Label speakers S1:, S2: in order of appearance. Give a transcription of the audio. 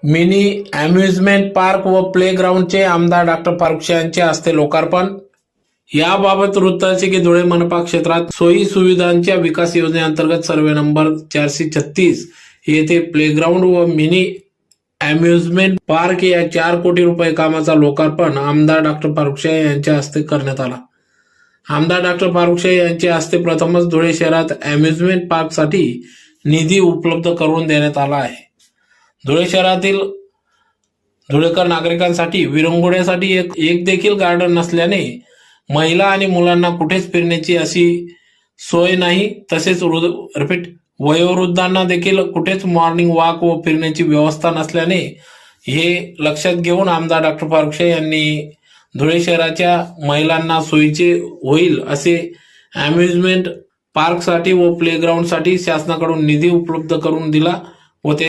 S1: Mini amusement park व play ग्राउंडचे आमदार doctor Farooq Shah यांच्या हस्ते लोकार्पण। याबाबत वृत्त असे की धुळे मनपा क्षेत्रात सोयी सुविधांच्या विकास योजनेअंतर्गत सर्वे नंबर 436 येथे प्लेग्राऊंड व मिनी अम्युजमेंट पार्क या 4 कोटी रुपये कामाचा लोकार्पण आमदार डॉक्टर फारुख शाह यांच्या हस्ते करण्यात आला। आमदार डॉक्टर फारुख शाह यांच्या हस्ते प्रथमच धुळे शहरात अम्युजमेंट पार्कसाठी निधी उपलब्ध करून देण्यात आला आहे। धुळे शहरातील धुळेकर नागरिकांसाठी विरंगुळ्यासाठी एक देखील गार्डन नसल्याने महिला आणि मुलांना कुठेच फिरण्याची अशी सोय नाही। तसेच वयोवृद्धांना देखील कुठेच मॉर्निंग वॉक व फिरण्याची व्यवस्था नसल्याने हे लक्षात घेऊन आमदार डॉक्टर फारुख शाह यांनी धुळे शहराच्या महिलांना सोयीचे होईल असे अम्युजमेंट पार्कसाठी व प्लेग्राऊंडसाठी शासनाकडून निधी उपलब्ध करून दिला व ते